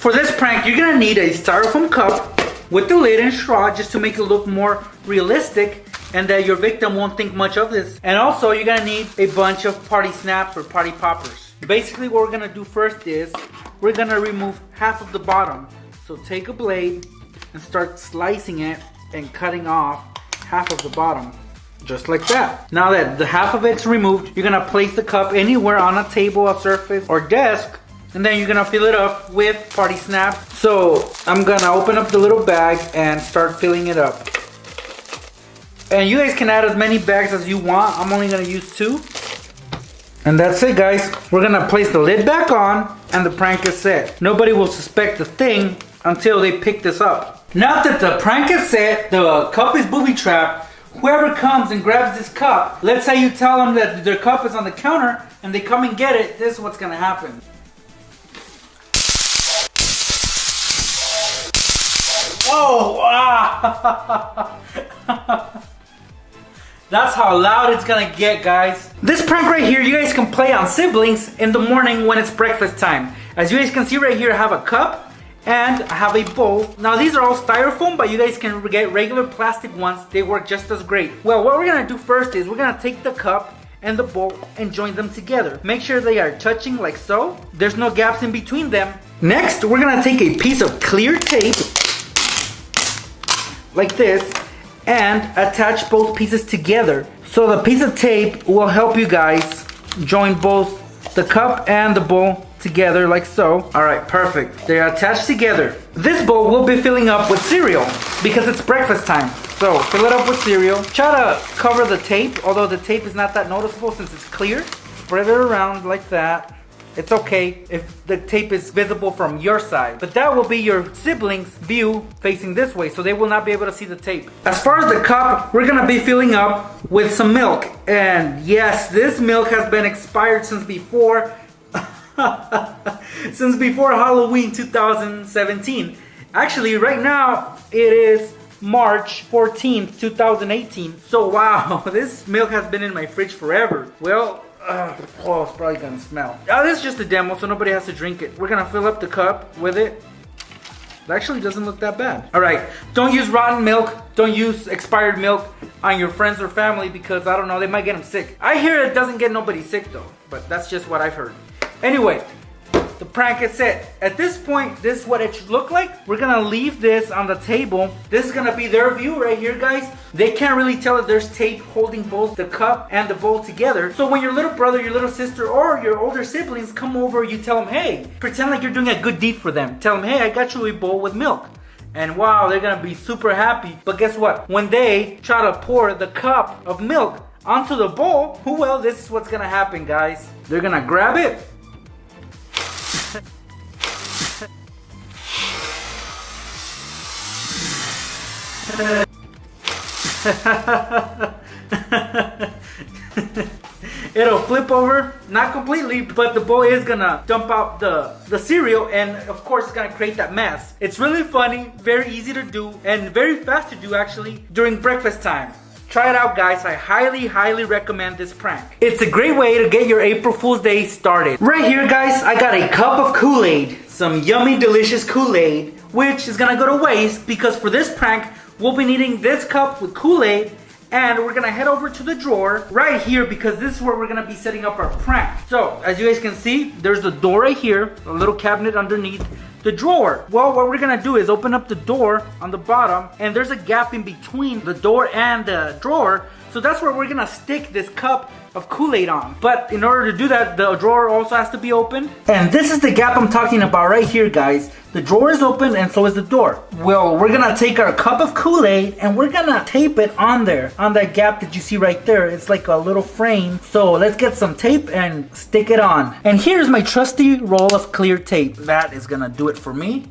For this prank, you're gonna need a styrofoam cup with the lid and straw just to make it look more realistic and that your victim won't think much of this. And also, you're gonna need a bunch of party snaps or party poppers. Basically, what we're gonna do first is we're gonna remove half of the bottom. So take a blade and start slicing it and cutting off half of the bottom. Just like that. Now that the half of it's removed, you're gonna place the cup anywhere on a table, a surface, or desk, and then you're gonna fill it up with party snaps. So I'm gonna open up the little bag and start filling it up. And you guys can add as many bags as you want. I'm only gonna use 2. And that's it, guys. We're gonna place the lid back on and the prank is set. Nobody will suspect a thing until they pick this up. Now that the prank is set, the cup is booby trapped, whoever comes and grabs this cup, let's say you tell them that their cup is on the counter and they come and get it, this is what's gonna happen. Oh, ah. That's how loud it's gonna get, guys. This prank right here, you guys can play on siblings in the morning when it's breakfast time. As you guys can see right here, I have a cup and I have a bowl. Now these are all styrofoam, but you guys can get regular plastic ones. They work just as great. Well, what we're gonna do first is we're gonna take the cup and the bowl and join them together. Make sure they are touching like so. There's no gaps in between them. Next, we're gonna take a piece of clear tape like this and attach both pieces together. So the piece of tape will help you guys join both the cup and the bowl together like so. Alright, perfect. They're attached together. This bowl will be filling up with cereal because it's breakfast time. So fill it up with cereal. Try to cover the tape, although the tape is not that noticeable since it's clear. Spread it around like that. It's okay if the tape is visible from your side, but that will be your siblings' view facing this way, so they will not be able to see the tape. As far as the cup, we're gonna be filling up with some milk. And yes, this milk has been expired since before Halloween 2017. Actually, right now it is March 14th, 2018. So wow, this milk has been in my fridge forever. Well, oh, it's probably gonna smell. Oh, this is just a demo, so nobody has to drink it. We're gonna fill up the cup with it. It actually doesn't look that bad. Alright, don't use rotten milk. Don't use expired milk on your friends or family because, I don't know, they might get them sick. I hear it doesn't get nobody sick though, but that's just what I've heard. Anyway, the prank is set. At this point, this is what it should look like. We're gonna leave this on the table. This is gonna be their view right here, guys. They can't really tell if there's tape holding both the cup and the bowl together. So when your little brother, your little sister, or your older siblings come over, you tell them, hey, pretend like you're doing a good deed for them. Tell them, hey, I got you a bowl with milk. And wow, they're gonna be super happy. But guess what? When they try to pour the cup of milk onto the bowl, well, this is what's gonna happen, guys. They're gonna grab it. It'll flip over, not completely, but the bowl is gonna dump out the cereal, and of course it's gonna create that mess. It's really funny, very easy to do, and very fast to do actually during breakfast time. Try it out, guys. I highly recommend this prank. It's a great way to get your April Fool's Day started. Right here, guys, I got a cup of Kool-Aid, some yummy delicious Kool-Aid, which is gonna go to waste because for this prank we'll be needing this cup with Kool-Aid, and we're gonna head over to the drawer right here because this is where we're gonna be setting up our prank. So as you guys can see, there's the door right here, a little cabinet underneath the drawer. Well, what we're gonna do is open up the door on the bottom, and there's a gap in between the door and the drawer. So that's where we're gonna stick this cup of Kool-Aid on. But in order to do that, the drawer also has to be open. And this is the gap I'm talking about right here, guys. The drawer is open and so is the door. Well, we're gonna take our cup of Kool-Aid and we're gonna tape it on there, on that gap that you see right there. It's like a little frame. So let's get some tape and stick it on. And here's my trusty roll of clear tape. That is gonna do it for me.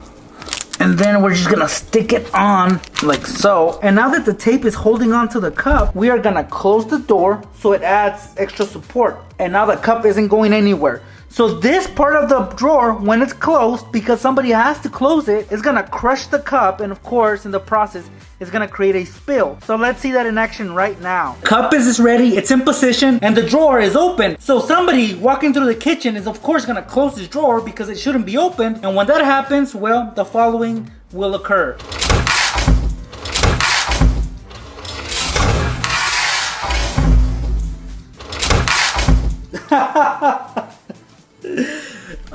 And then we're just gonna stick it on like so. And now that the tape is holding on to the cup, we are gonna close the door so it adds extra support. And now the cup isn't going anywhere. So this part of the drawer, when it's closed, because somebody has to close it, is gonna crush the cup, and of course, in the process, it's gonna create a spill. So let's see that in action right now. Cup is ready, it's in position, and the drawer is open. So somebody walking through the kitchen is of course gonna close this drawer because it shouldn't be open. And when that happens, well, the following will occur.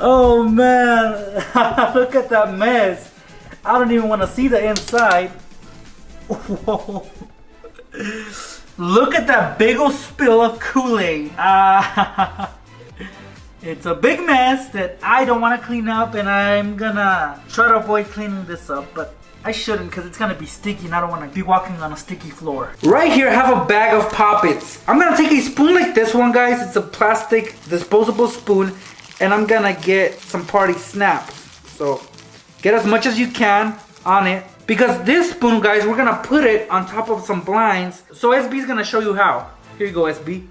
Oh man, look at that mess. I don't even want to see the inside. Whoa. Look at that big old spill of Kool-Aid. It's a big mess that I don't want to clean up, and I'm gonna try to avoid cleaning this up, but I shouldn't because it's gonna be sticky and I don't want to be walking on a sticky floor. Right here I have a bag of Poppets. I'm gonna take a spoon like this one, guys. It's a plastic disposable spoon, and I'm gonna get some party snaps. So get as much as you can on it, because this spoon, guys, we're gonna put it on top of some blinds. So SB's gonna show you how. Here you go, SB.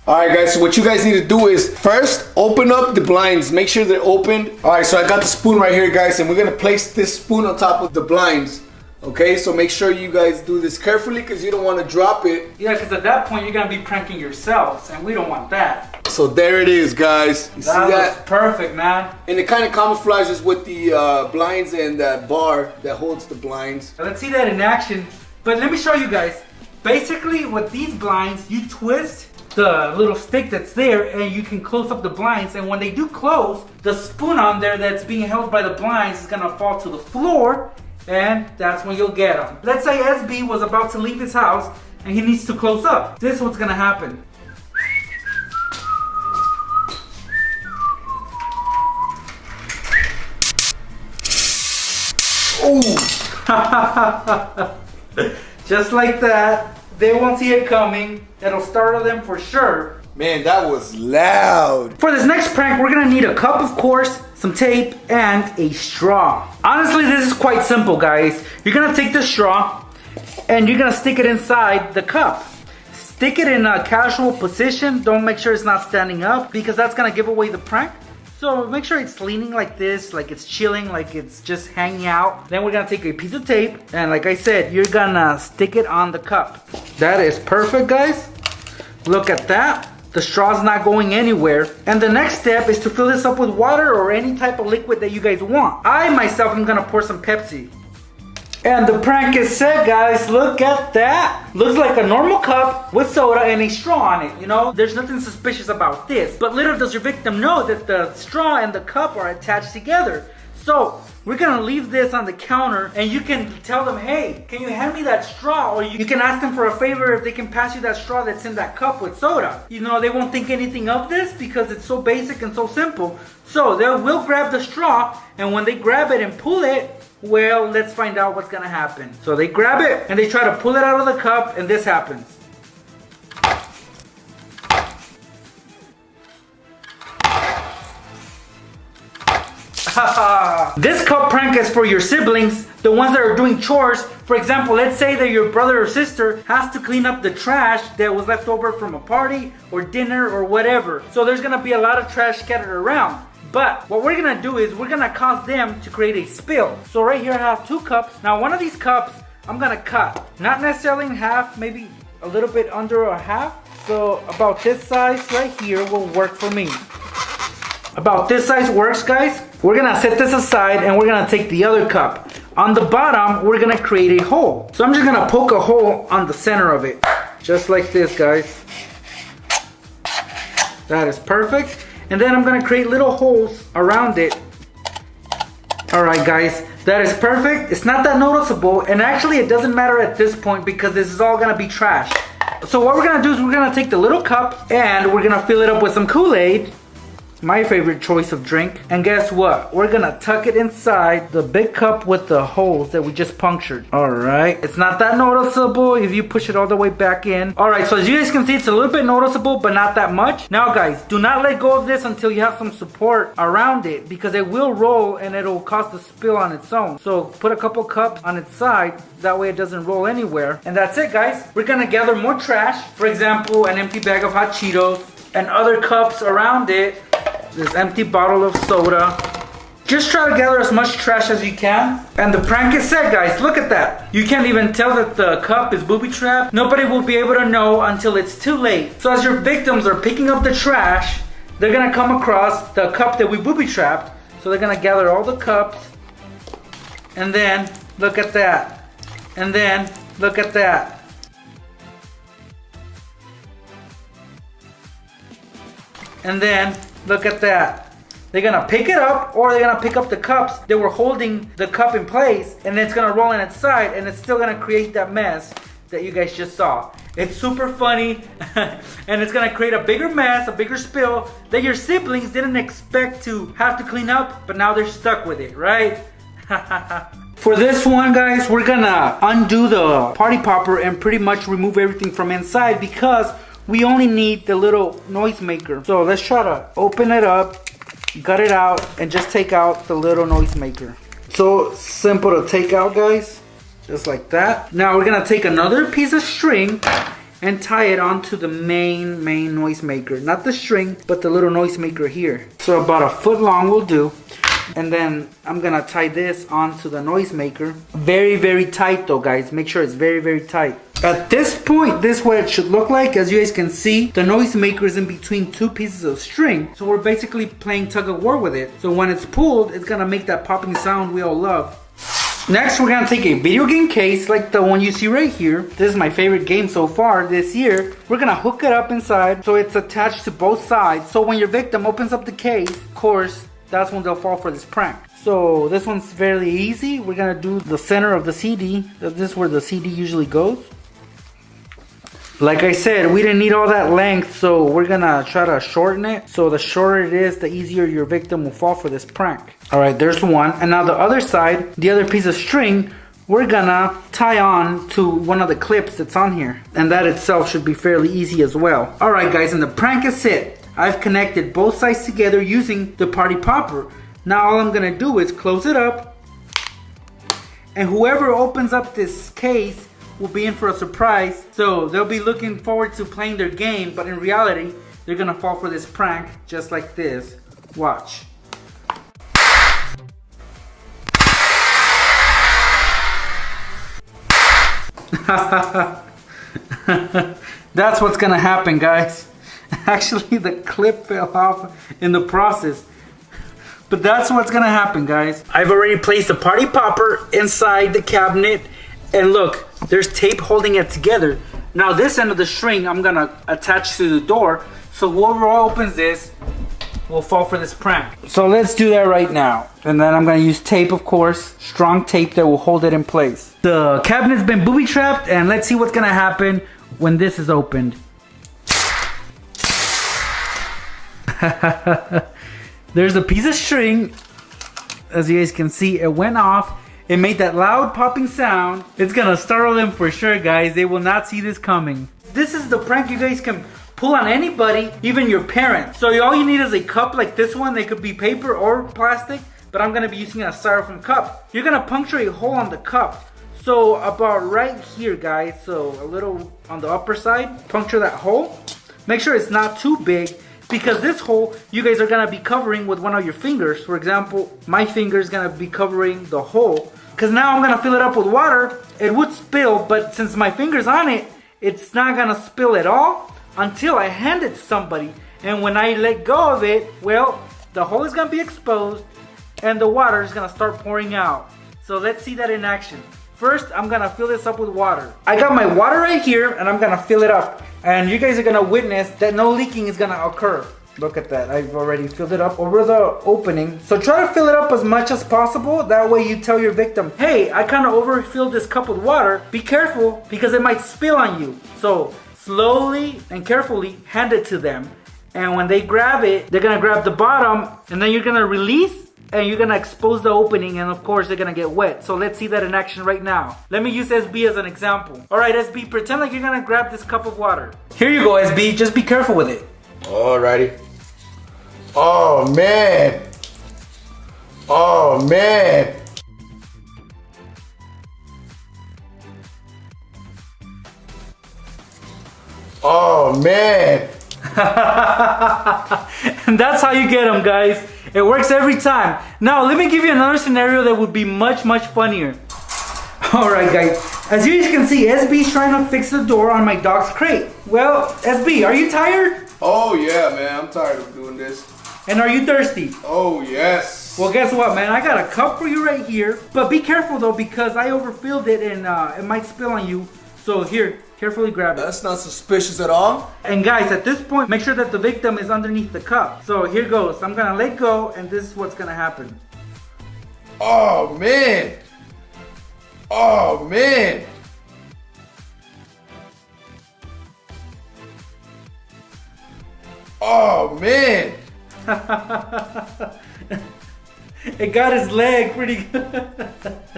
Alright guys, so what you guys need to do is first open up the blinds, make sure they're opened. Alright, so I got the spoon right here, guys, and we're gonna place this spoon on top of the blinds. Okay, so make sure you guys do this carefully because you don't want to drop it. Yeah, because at that point you're gonna be pranking yourselves, and we don't want that. So there it is, guys. You see that? Looks perfect, man. And it kind of camouflages with the blinds and that bar that holds the blinds. So let's see that in action. But let me show you guys. Basically, with these blinds, you twist the little stick that's there and you can close up the blinds, and when they do close, the spoon on there that's being held by the blinds is gonna fall to the floor, and that's when you'll get them. Let's say SB was about to leave his house and he needs to close up. This is what's gonna happen. Ooh! Just like that. They won't see it coming. It'll startle them for sure. Man, that was loud. For this next prank, we're gonna need a cup, of course, some tape, and a straw. Honestly, this is quite simple, guys. You're gonna take the straw and you're gonna stick it inside the cup. Stick it in a casual position. Don't make sure it's not standing up because that's gonna give away the prank. So make sure it's leaning like this, like it's chilling, like it's just hanging out. Then we're gonna take a piece of tape, and like I said, you're gonna stick it on the cup. That is perfect, guys. Look at that. The straw's not going anywhere. And the next step is to fill this up with water or any type of liquid that you guys want. I myself am gonna pour some Pepsi. And the prank is set, guys. Look at that. Looks like a normal cup with soda and a straw on it, you know? There's nothing suspicious about this. But little does your victim know that the straw and the cup are attached together. So we're gonna leave this on the counter, and you can tell them, hey, can you hand me that straw? Or you can ask them for a favor if they can pass you that straw that's in that cup with soda. You know, they won't think anything of this because it's so basic and so simple. So they will grab the straw, and when they grab it and pull it, well, let's find out what's gonna happen. So they grab it and they try to pull it out of the cup, and this happens. This cup prank is for your siblings, the ones that are doing chores. For example, let's say that your brother or sister has to clean up the trash that was left over from a party or dinner or whatever. So there's gonna be a lot of trash scattered around. But what we're gonna do is we're gonna cause them to create a spill. So right here I have 2 cups. Now one of these cups I'm gonna cut. Not necessarily in half, maybe a little bit under a half. So about this size right here will work for me. About this size works, guys. We're gonna set this aside and we're gonna take the other cup. On the bottom, we're gonna create a hole. So I'm just gonna poke a hole on the center of it. Just like this, guys. That is perfect. And then I'm gonna create little holes around it. Alright guys, that is perfect. It's not that noticeable, and actually it doesn't matter at this point because this is all gonna be trash. So what we're gonna do is we're gonna take the little cup and we're gonna fill it up with some Kool-Aid. My favorite choice of drink. And guess what? We're gonna tuck it inside the big cup with the holes that we just punctured. Alright, it's not that noticeable if you push it all the way back in. Alright, so as you guys can see, it's a little bit noticeable, but not that much. Now guys, do not let go of this until you have some support around it, because it will roll and it'll cause the spill on its own. So put a couple cups on its side, that way it doesn't roll anywhere. And that's it, guys. We're gonna gather more trash. For example, an empty bag of hot Cheetos and other cups around it. this empty bottle of soda. Just try to gather as much trash as you can. And the prank is set, guys. Look at that. You can't even tell that the cup is booby trapped. Nobody will be able to know until it's too late. So as your victims are picking up the trash, they're gonna come across the cup that we booby trapped. So they're gonna gather all the cups. And then, look at that. And then, look at that. And then, look at that. They're gonna pick it up, or they're gonna pick up the cups that were holding the cup in place, and then it's gonna roll on its side, and it's still gonna create that mess that you guys just saw. It's super funny, and it's gonna create a bigger mess, a bigger spill that your siblings didn't expect to have to clean up, but now they're stuck with it, right? For this one, guys, we're gonna undo the party popper and pretty much remove everything from inside because we only need the little noise maker. So let's try to open it up, gut it out, and just take out the little noise maker. So simple to take out, guys, just like that. Now we're gonna take another piece of string and tie it onto the main noise maker. Not the string, but the little noise maker here. So about a foot long will do. And then I'm gonna tie this onto the noise maker. Very, very tight though, guys. Make sure it's very, very tight. At this point, this is what it should look like. As you guys can see, the noise maker is in between two pieces of string. So we're basically playing tug of war with it. So when it's pulled, it's gonna make that popping sound we all love. Next, we're gonna take a video game case like the one you see right here. This is my favorite game so far this year. We're gonna hook it up inside so it's attached to both sides. So when your victim opens up the case, of course, that's when they'll fall for this prank. So this one's fairly easy. We're gonna do the center of the CD. This is where the CD usually goes. Like I said, we didn't need all that length, so we're gonna try to shorten it. So the shorter it is, the easier your victim will fall for this prank. All right, there's one. And now the other side, the other piece of string, we're gonna tie on to one of the clips that's on here. And that itself should be fairly easy as well. All right, guys, and the prank is set. I've connected both sides together using the party popper. Now all I'm gonna do is close it up, and whoever opens up this case will be in for a surprise. So they'll be looking forward to playing their game, but in reality, they're gonna fall for this prank just like this. Watch. That's what's gonna happen, guys. Actually, the clip fell off in the process. But that's what's gonna happen, guys. I've already placed the party popper inside the cabinet. And look, there's tape holding it together. Now this end of the string I'm gonna attach to the door. So whoever opens this will fall for this prank. So let's do that right now. And then I'm gonna use tape, of course. Strong tape that will hold it in place. The cabinet's been booby trapped, and let's see what's gonna happen when this is opened. There's a piece of string. As you guys can see, it went off. It made that loud popping sound. It's gonna startle them for sure, guys. They will not see this coming. This is the prank you guys can pull on anybody, even your parents. So all you need is a cup like this one. They could be paper or plastic, but I'm gonna be using a styrofoam cup. You're gonna puncture a hole on the cup. So about right here, guys. So a little on the upper side, puncture that hole. Make sure it's not too big, because this hole you guys are gonna be covering with one of your fingers. For example, my finger is gonna be covering the hole. Because now I'm gonna fill it up with water. It would spill, but since my finger's on it, it's not gonna spill at all until I hand it to somebody. And when I let go of it, well, the hole is gonna be exposed and the water is gonna start pouring out. So let's see that in action. First, I'm gonna fill this up with water. I got my water right here and I'm gonna fill it up. And you guys are gonna witness that no leaking is gonna occur. Look at that, I've already filled it up over the opening. So try to fill it up as much as possible. That way you tell your victim, hey, I kind of overfilled this cup with water. Be careful because it might spill on you. So slowly and carefully hand it to them. And when they grab it, they're gonna grab the bottom and then you're gonna release and you're gonna expose the opening, and of course they're gonna get wet. So let's see that in action right now. Let me use SB as an example. All right, SB, pretend like you're gonna grab this cup of water. Here you go, SB, just be careful with it. Alrighty. Oh man. Oh man. Oh man. That's how you get them, guys. It works every time. Now, let me give you another scenario that would be much, much funnier. Alright, guys. As you guys can see, SB is trying to fix the door on my dog's crate. Well, SB, are you tired? Oh yeah, man, I'm tired of doing this. And are you thirsty? Oh yes. Well, guess what, man? I got a cup for you right here. But be careful, though, because I overfilled it and it might spill on you. So here, carefully grab it. That's not suspicious at all. And guys, at this point, make sure that the victim is underneath the cup. So here goes. I'm gonna let go, and this is what's gonna happen. Oh man. Oh man. Oh man. It got his leg pretty good.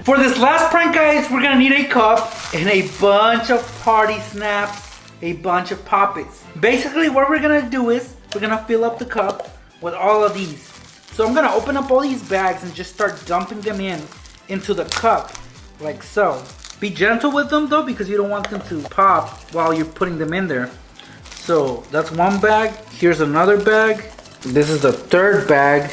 For this last prank, guys, we're gonna need a cup and a bunch of party snaps, a bunch of poppets. Basically, what we're gonna do is we're gonna fill up the cup with all of these. So I'm gonna open up all these bags and just start dumping them into the cup, like so. Be gentle with them though, because you don't want them to pop while you're putting them in there. So that's one bag. Here's another bag. This is the third bag.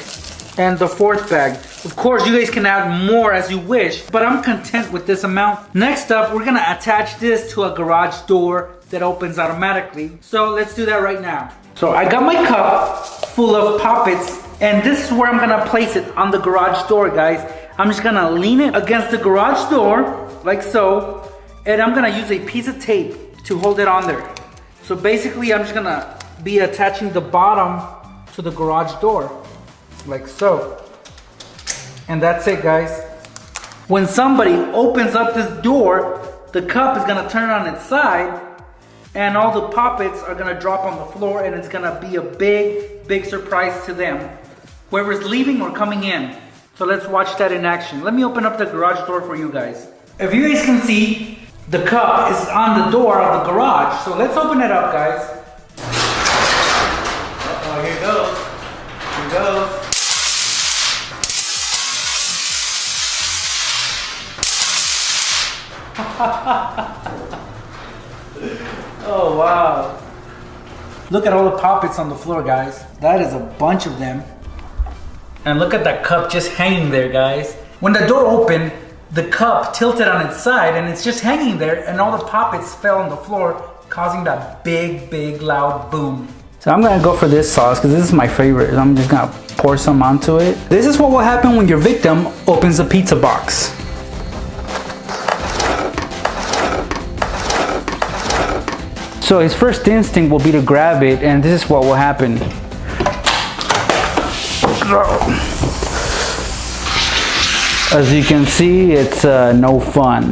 And the fourth bag. Of course, you guys can add more as you wish, but I'm content with this amount. Next up, we're gonna attach this to a garage door that opens automatically. So let's do that right now. So I got my cup full of poppets, and this is where I'm gonna place it on the garage door, guys. I'm just gonna lean it against the garage door, like so, and I'm gonna use a piece of tape to hold it on there. So basically, I'm just gonna be attaching the bottom to the garage door, like so. And that's it, guys. When somebody opens up this door, the cup is gonna turn on its side, and all the poppets are gonna drop on the floor, and it's gonna be a big, big surprise to them, whoever's leaving or coming in. So let's watch that in action. Let me open up the garage door for you guys. If you guys can see, the cup is on the door of the garage. So let's open it up, guys. Uh-oh, here it goes. Here it goes. Oh, wow. Look at all the poppets on the floor, guys. That is a bunch of them. And look at that cup just hanging there, guys. When the door opened, the cup tilted on its side and it's just hanging there, and all the poppets fell on the floor, causing that big, big, loud boom. So I'm gonna go for this sauce because this is my favorite. I'm just gonna pour some onto it. This is what will happen when your victim opens the pizza box. So his first instinct will be to grab it, and this is what will happen. As you can see, it's no fun.